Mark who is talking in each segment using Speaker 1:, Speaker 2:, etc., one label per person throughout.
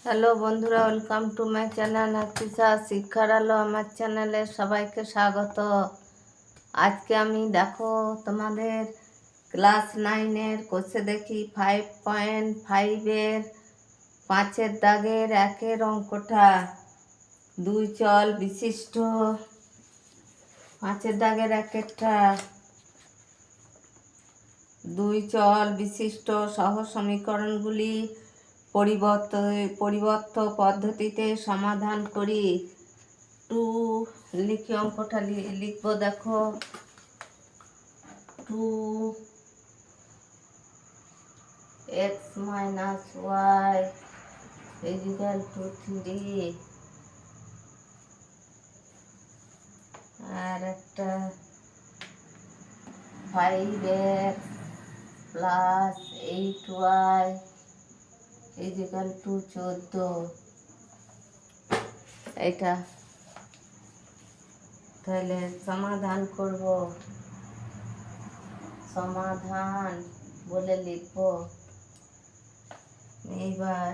Speaker 1: Hello বন্ধুরা, welcome to my channel Hafiza শিক্ষার আলো। আমার চ্যানেলে সবাইকে স্বাগত। আজকে আমি দেখো তোমাদের ক্লাস 9-এর কোষে দেখি 5.5-এর 5-এর দাগের 1-এর অঙ্কটা। দুই চল বিশিষ্ট 5-এর দাগের 1-এরটা দুই চল বিশিষ্ট সহ সমীকরণগুলি পরিবর্ত পদ্ধতিতে সমাধান করি। টু লিখি, অঙ্কটা লিখবো। দেখো, 2x - y = 3, আর একটা 5x + 8y = 14। এটা তাহলে সমাধান করব। সমাধান বলে লিখবো। এইবার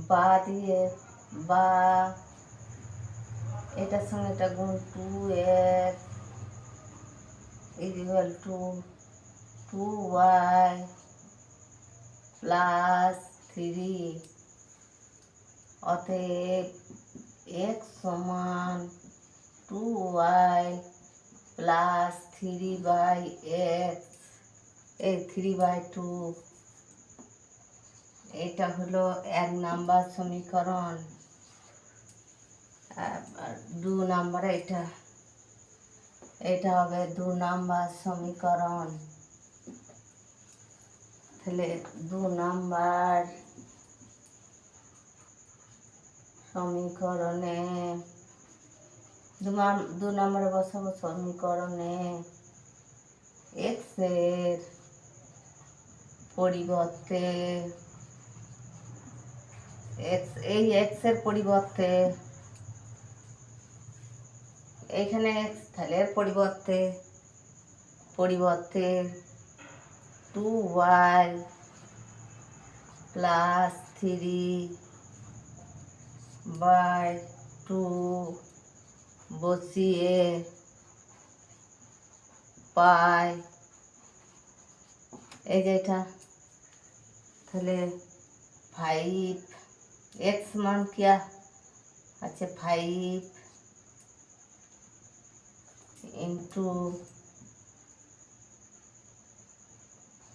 Speaker 1: বা দিয়ে বা এটার সঙ্গে এটা গুণ 2x = 2y + 3। অতএব x = 2y + 3/x, এই 3/2। এটা হলো 1 নাম্বার সমীকরণ। আর 2 নাম্বার এটা হবে 2 নাম্বার সমীকরণ। তাহলে 2 নাম্বার সমীকরণে 2 নম্বরে বসাবো সমীকরণে x এর পরিবর্তে এই x এর পরিবর্তে এখানে x, তাহলে এর পরিবর্তে 2y + 3/2 বসিয়ে পাই এই যে এটা। তাহলে 5x মান কি আছে? 5 ×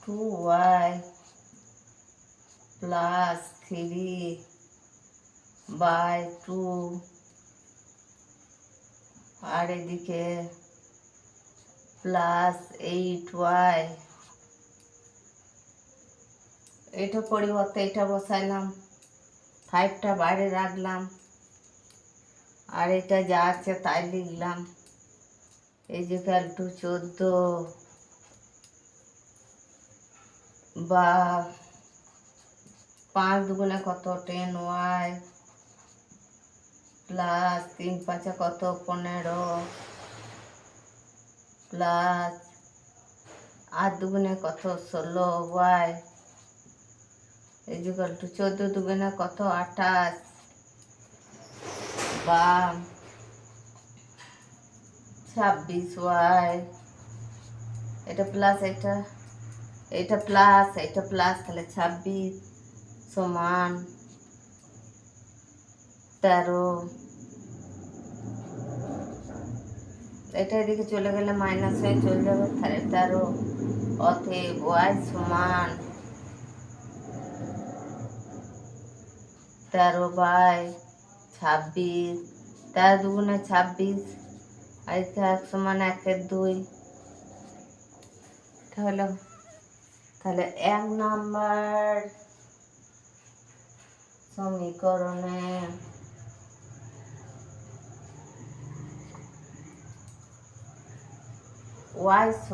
Speaker 1: 2y + 3/2, আর এদিকে +8y। এটা পরিবর্তে এটা বসাইলাম, 5টা বাইরে রাখলাম, আর এটা যা আছে তাই লিখলাম। = 14 বা 5 দুগুণে কত? 10y + 3 5 কত? 15 প্লাস 8 দুগুণে কত? 16y = 14 দুগুণে কত? 28 বা 26y। এটা প্লাস এটা প্লাস তাহলে 26 = 13। এটা এদিকে চলে গেলে মাইনাস হয়ে চলে যাবে, তাহলে 13। অতএব y = 13/26। 13 দুগুণে 26, আর 1 = 1/2। তাহলে 1 নাম্বার সমীকরণে y =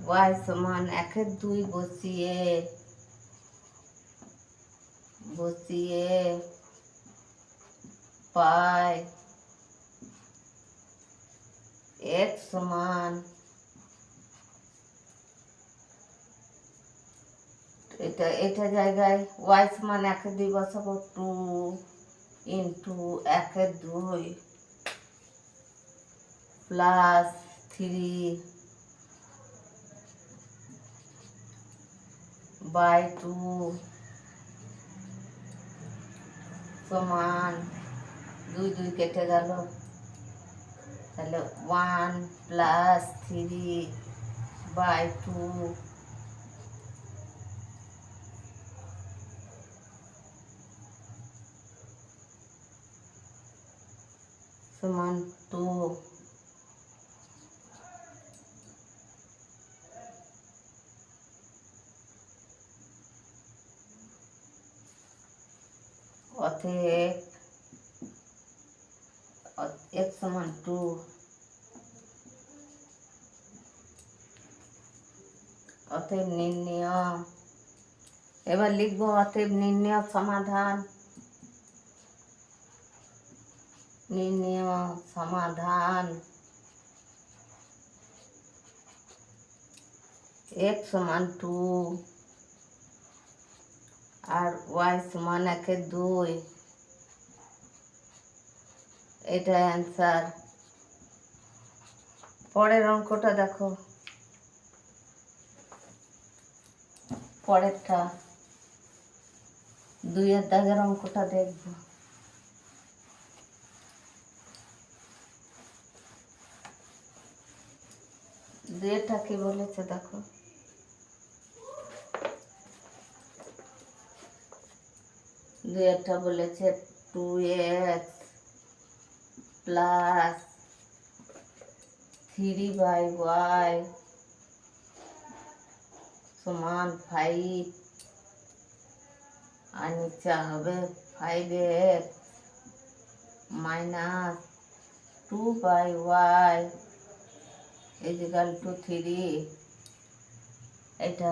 Speaker 1: 1/2 বসিয়ে পাই x = এটা জায়গায় ওয়াই সমান 1-2 বসাবো, 2 ইন্টু 1-2 প্লাস 3 বাই 2 সমান 2 কেটে গেল, তাহলে 1 প্লাস 3 বাই 2 সমান 2। অতএব x সমান 2। অতএব নির্ণয়, এবার লিখবো অতএব নির্ণয় সমাধান। নির্ণয় সমাধান x সমান 2 আর y সমান 1-2, এটা অ্যান্সার। পরের অঙ্কটা দেখো, পরেরটা 2-এর দাগের অঙ্কটা দেখবো। দুইটা কি বলেছে দেখো, দুইটা বলেছে 2x প্লাস 3/y সমান 5, আর নিচে হবে 5x minus 2/y is equal two 3। এটা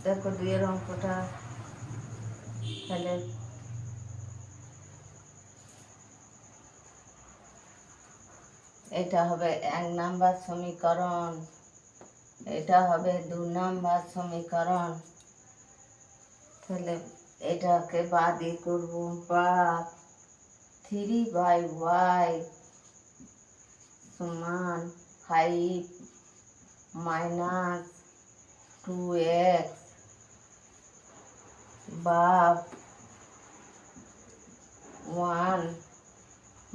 Speaker 1: দেখো 2-এর অঙ্কটা, তাহলে এটা হবে 1 নাম্বার সমীকরণ, এটা হবে 2 নাম্বার সমীকরণ। তাহলে এটাকে বাদই করব, বা 3/y সমান 5 মাইনাস 2x বা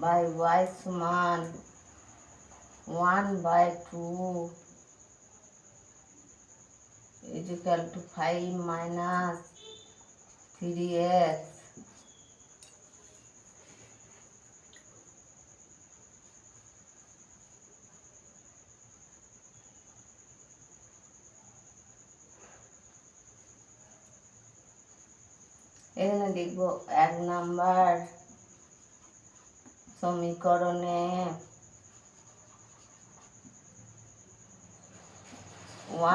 Speaker 1: 1/y সমান 1/2 ইজিক্যাল টু 5 মাইনাস 3x। এখানে লিখবো 1 নাম্বার সমীকরণে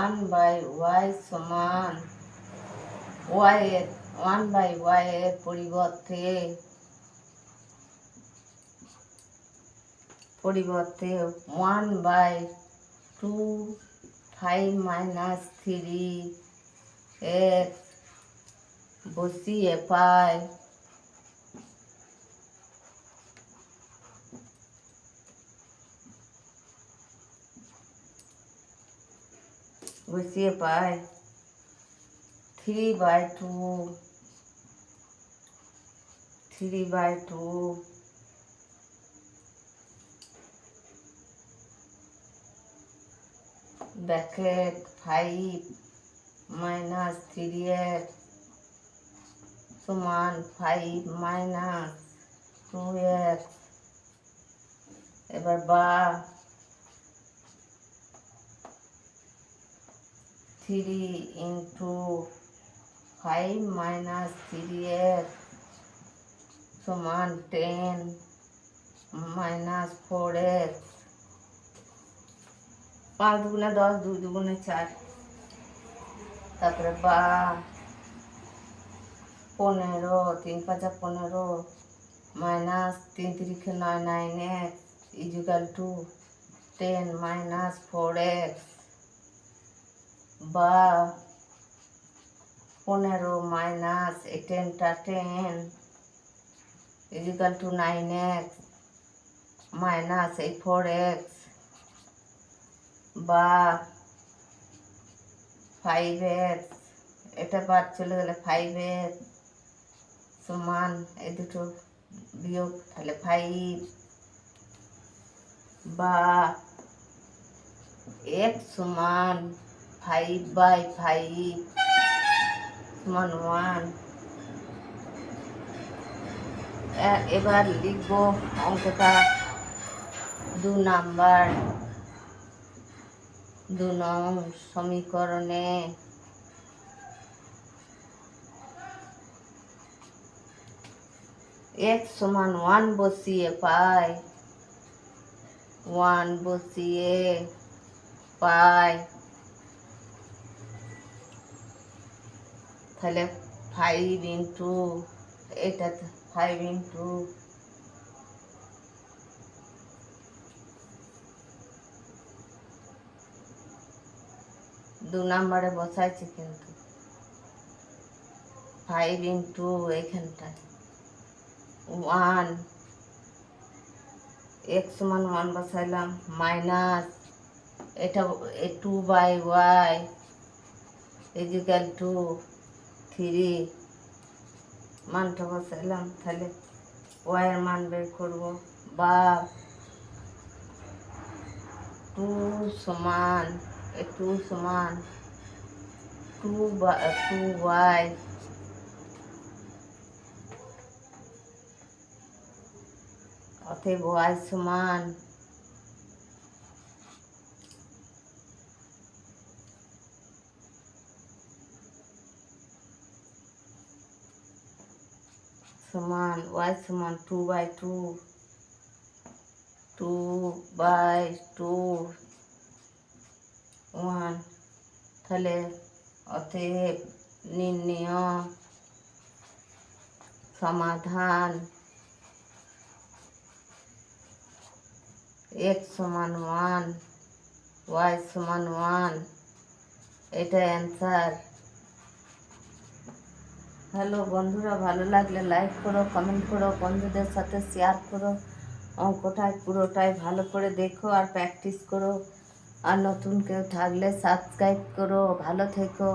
Speaker 1: 1/y সমান y এর পরিবর্তে 1/2 5 মাইনাস 3x বসিয়ে পাই বসিয়ে পাই 3/2 ব্র্যাকেট 5 মাইনাস 3x সমান 5 মাইনাস 2x। এবার বা 3 ইন্টু 5 মাইনাস 3x সমান 10 মাইনাস 4x। 5 দুগুণে 10, 2 দুগুণে 4, তারপরে বা 15, 3 5 15 minus 3 3 9 9x is equal two 10 minus 4x বা 15 মাইনাস এই 10টা 10 ইজিক্যাল টু 9x মাইনাস এই 4x বা 5x, এটা বাদ চলে গেলে 5x সমান এই দুটো বিয়োগ তাহলে 5 বা x সমান 5/5 সমান 1। এবার লিখবো অঙ্কটা 2 নং সমীকরণে x সমান 1 বসিয়ে পাই 1 বসিয়ে পাই তাহলে 5 ইন্টু এটা 5 ইন্টু 2 নম্বরে বসাইছি কিন্তু 5 ইন্টু এইখানটায় 1 x সমান 1 বসাইলাম মাইনাস এটা 2/y ইজিক্যাল টু 3 মানটা বসাইলাম তাহলে y এর মান বের করবো বা 2 সমান 2y অতএব y সমান y সমান 2/2 1 তাহলে অতএব নির্ণয় সমাধান x সমান 1 y সমান 1 এটা অ্যান্সার। হ্যালো বন্ধুরা, ভালো লাগলে লাইক করো, কমেন্ট করো, বন্ধুদের সাথে শেয়ার করো। অঙ্কটায় পুরোটাই ভালো করে দেখো আর প্র্যাকটিস করো। আর নতুন কেউ থাকলে সাবস্ক্রাইব করো। ভালো থেকো।